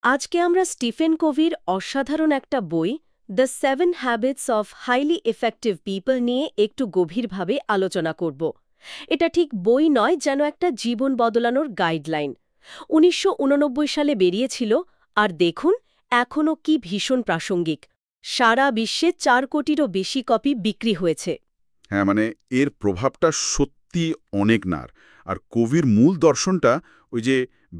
আজকে আমরা স্টিফেন কোভির অসাধারণ একটা বই the 7 habits of highly effective people নিয়ে একটু গভীরভাবে আলোচনা করব। এটা ঠিক বই নয়, যেন একটা জীবন বদলানোর গাইডলাইন। ১৯৮৯ সালে বেরিয়েছিল, আর দেখুন এখনও কি ভীষণ প্রাসঙ্গিক। সারা বিশ্বে ৪ কোটিরও বেশি কপি বিক্রি হয়েছে। হ্যাঁ, মানে এর প্রভাবটা সত্যি অনেক নার। আর কবির মূল দর্শনটা ওই যে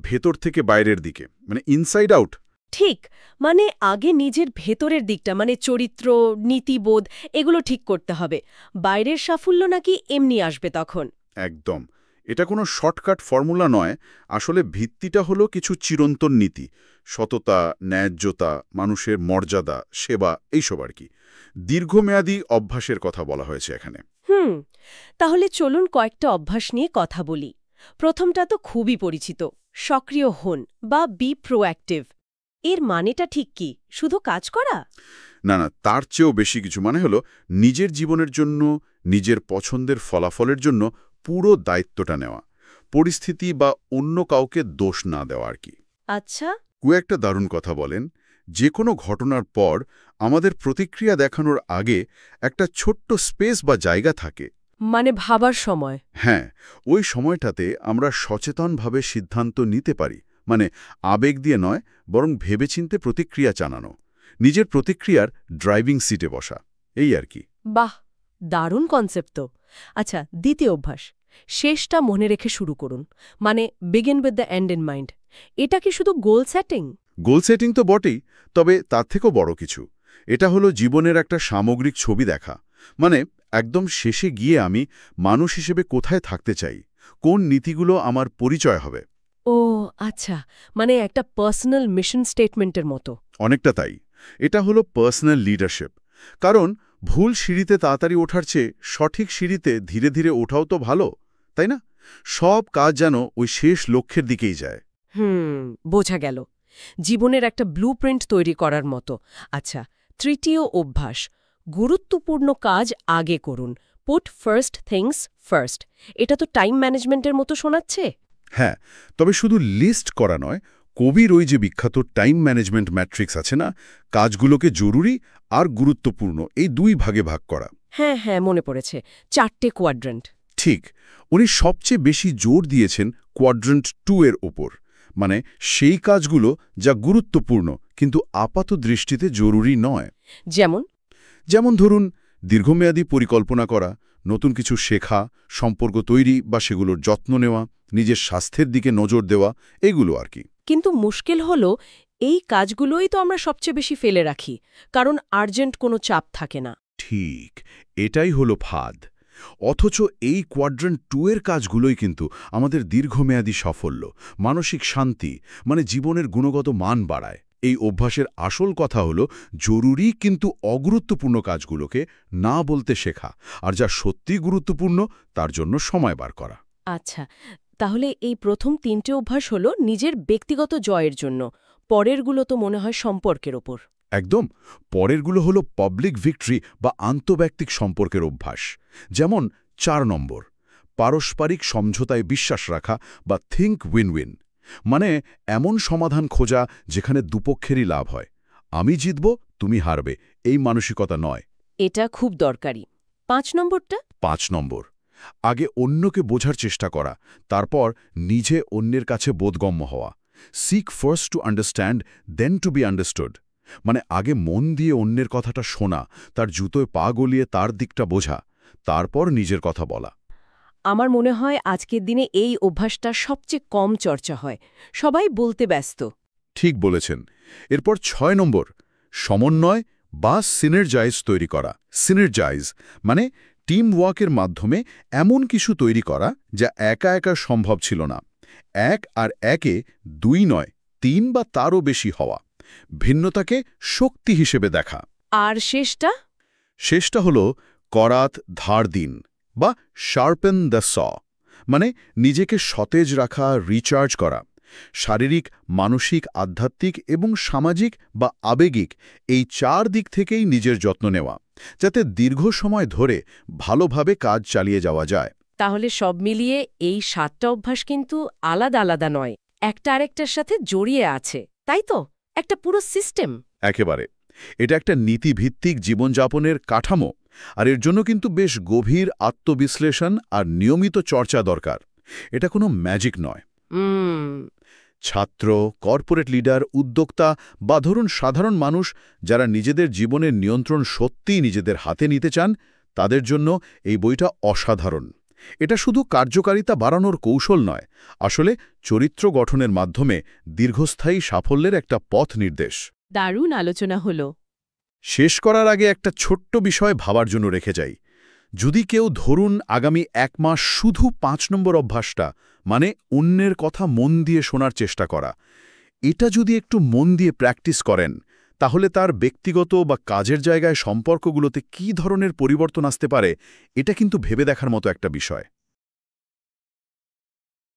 ভেতর থেকে বাইরের দিকে, মানে ইনসাইড আউট। ঠিক, মানে আগে নিজের ভেতরের দিকটা, মানে চরিত্র, নীতিবোধ, এগুলো ঠিক করতে হবে। বাইরের সাফল্য নাকি এমনি আসবে তখন। একদম। এটা কোনো শর্টকাট ফর্মুলা নয়। আসলে ভিত্তিটা হলো কিছু চিরন্তন নীতি, সততা, ন্যায্যতা, মানুষের মর্যাদা, সেবা, এইসব আর কি। দীর্ঘমেয়াদী অভ্যাসের কথা বলা হয়েছে এখানে। হুম, তাহলে চলুন কয়েকটা অভ্যাস নিয়ে কথা বলি। প্রথমটা তো খুবই পরিচিত, সক্রিয় হন বা বি প্রোঅ্যাক্টিভ। এর মানেটা ঠিক কি? শুধু কাজ করা? না না, তার চেয়েও বেশি কিছু। মানে হলো নিজের জীবনের জন্য, নিজের পছন্দের ফলাফলের জন্য পুরো দায়িত্বটা নেওয়া, পরিস্থিতি বা অন্য কাউকে দোষ না দেওয়া আর কি। আচ্ছা। একটা দারুণ কথা বলেন, যে কোনো ঘটনার পর আমাদের প্রতিক্রিয়া দেখানোর আগে একটা ছোট্ট স্পেস বা জায়গা থাকে। মানে ভাবার সময়। হ্যাঁ, ওই সময়টাতে আমরা সচেতনভাবে সিদ্ধান্ত নিতে পারি। মানে আবেগ দিয়ে নয়, বরং ভেবেচিন্তে প্রতিক্রিয়া জানানো, নিজের প্রতিক্রিয়ার ড্রাইভিং সিটে বসা, এই আর কি। বাহ, দারুণ কনসেপ্ট তো। আচ্ছা, দ্বিতীয় অভ্যাস, শেষটা মনে রেখে শুরু করুন। মানে begin with the end in mind. এটা কি শুধু গোল সেটিং? গোল সেটিং তো বটেই, তবে তার থেকেও বড় কিছু। এটা হলো জীবনের একটা সামগ্রিক ছবি দেখা। মানে একদম শেষে গিয়ে আমি মানুষ হিসেবে কোথায় থাকতে চাই, কোন নীতিগুলো আমার পরিচয় হবে। ও আচ্ছা, মানে একটা পার্সোনাল মিশন স্টেটমেন্টের মতো। অনেকটা তাই। এটা হলো পার্সোনাল লিডারশিপ। কারণ ভুল সিঁড়িতে তাড়াতাড়ি ওঠার চেয়ে সঠিক সিঁড়িতে ধীরে ধীরে ওঠাও তো ভালো, তাই না? সব কাজ যেন ওই শেষ লক্ষ্যের দিকেই যায়। বোঝা গেল। জীবনের একটা ব্লুপ্রিন্ট তৈরি করার মতো। আচ্ছা, তৃতীয় অভ্যাস, গুরুত্বপূর্ণ কাজ আগে করুন। Put first things first. এটা তো টাইম ম্যানেজমেন্টের মতো শোনাচ্ছে। হ্যাঁ, তবে শুধু লিস্ট করা নয়। কবির ওই যে বিখ্যাত টাইম ম্যানেজমেন্ট ম্যাট্রিক্স আছে না, কাজগুলোকে জরুরি আর গুরুত্বপূর্ণ এই দুই ভাগে ভাগ করা। হ্যাঁ হ্যাঁ, মনে পড়েছে, 4টে কোয়াড্রেন্ট। ঠিক, উনি সবচেয়ে বেশি জোর দিয়েছেন কোয়াড্রেন্ট 2 এর ওপর। মানে সেই কাজগুলো যা গুরুত্বপূর্ণ কিন্তু আপাত দৃষ্টিতে জরুরি নয়। যেমন? যেমন ধরুন, দীর্ঘমেয়াদী পরিকল্পনা করা, নতুন কিছু শেখা, সম্পর্ক তৈরি বা সেগুলোর যত্ন নেওয়া, নিজের স্বাস্থ্যের দিকে নজর দেওয়া, এগুলো আর কি। কিন্তু মুশকিল হলো, এই কাজগুলোই তো আমরা সবচেয়ে বেশি ফেলে রাখি, কারণ আর্জেন্ট কোনো চাপ থাকে না। ঠিক, এটাই হলো ফাঁদ। অথচ এই কোয়াড্রেন্ট 2 এর কাজগুলোই কিন্তু আমাদের দীর্ঘমেয়াদী সাফল্য, মানসিক শান্তি, মানে জীবনের গুণগত মান বাড়ায়। এই অভ্যাসের আসল কথা হলো জরুরি কিন্তু অগুরুত্বপূর্ণ কাজগুলোকে না বলতে শেখা, আর যা সত্যি গুরুত্বপূর্ণ তার জন্য সময় বার করা। আচ্ছা, তাহলে এই প্রথম 3টে অভ্যাস হলো নিজের ব্যক্তিগত জয়ের জন্য, পরেরগুলো তো মনে হয় সম্পর্কের ওপর। একদম। পরেরগুলো হলো পাবলিক ভিক্টরি বা আন্তঃব্যক্তিক সম্পর্কের অভ্যাস। যেমন 4 নম্বর, পারস্পরিক সমঝোতায় বিশ্বাস রাখা বা থিঙ্ক উইন উইন। মানে এমন সমাধান খোঁজা যেখানে দুপক্ষেরই লাভ হয়। আমি জিতব, তুমি হারবে, এই মানসিকতা নয়। এটা খুব দরকারি। 5 নম্বরটা? 5 নম্বর, আগে অন্যকে বোঝার চেষ্টা করা, তারপর নিজে অন্যের কাছে বোধগম্য হওয়া। Seek first to understand, then to be understood. মানে আগে মন দিয়ে অন্যের কথাটা শোনা, তার জুতোয় পা গলিয়ে তার দিকটা বোঝা, তারপর নিজের কথা বলা। আমার মনে হয় আজকের দিনে এই অভ্যাসটা সবচেয়ে কম চর্চা হয়, সবাই বলতে ব্যস্ত। ঠিক বলেছেন। এরপর 6 নম্বর, সমন্বয় বা সিনার্জাইজ তৈরি করা। সিনার্জাইজ মানে টিম ওয়ার্কের মাধ্যমে এমন কিছু তৈরি করা যা একা একা সম্ভব ছিল না। 1 আর 1-এ 2 নয়, 3 বা তারও বেশি হওয়া। ভিন্নতাকে শক্তি হিসেবে দেখা। আর শেষটা? শেষটা হলো করাত ধার দিন বা শার্পেন দ্য স। মানে নিজেকে সতেজ রাখা, রিচার্জ করা। শারীরিক, মানসিক, আধ্যাত্মিক এবং সামাজিক বা আবেগিক এই 4 দিক থেকেই নিজের যত্ন নেওয়া, যাতে দীর্ঘ সময় ধরে ভালোভাবে কাজ চালিয়ে যাওয়া যায়। তাহলে সব মিলিয়ে এই 7টা অভ্যাস কিন্তু আলাদা আলাদা নয়, একটা আরেকটার সাথে জড়িয়ে আছে, তাই তো, একটা পুরো সিস্টেম। একেবারে। এটা একটা নীতিভিত্তিক জীবনযাপনের কাঠামো, আর এর জন্য কিন্তু বেশ গভীর আত্মবিশ্লেষণ আর নিয়মিত চর্চা দরকার। এটা কোনো ম্যাজিক নয়। হুম। ছাত্র, কর্পোরেট লিডার, উদ্যোক্তা বা ধরুন সাধারণ মানুষ যারা নিজেদের জীবনের নিয়ন্ত্রণ সত্যিই নিজেদের হাতে নিতে চান, তাদের জন্য এই বইটা অসাধারণ। এটা শুধু কার্যকারিতা বাড়ানোর কৌশল নয়, আসলে চরিত্র গঠনের মাধ্যমে দীর্ঘস্থায়ী সাফল্যের একটা পথ নির্দেশ। দারুণ আলোচনা হলো। শেষ করার আগে একটা ছোট্ট বিষয় ভাবার জন্য রেখে যাই। যদি কেউ ধরুন আগামী 1 মাস শুধু 5 নম্বর অভ্যাসটা, মানে অন্যের কথা মন দিয়ে শোনার চেষ্টা করা, এটা যদি একটু মন দিয়ে প্র্যাকটিস করেন, তাহলে তার ব্যক্তিগত বা কাজের জায়গায় সম্পর্কগুলোতে কী ধরনের পরিবর্তন আসতে পারে, এটা কিন্তু ভেবে দেখার মতো একটা বিষয়।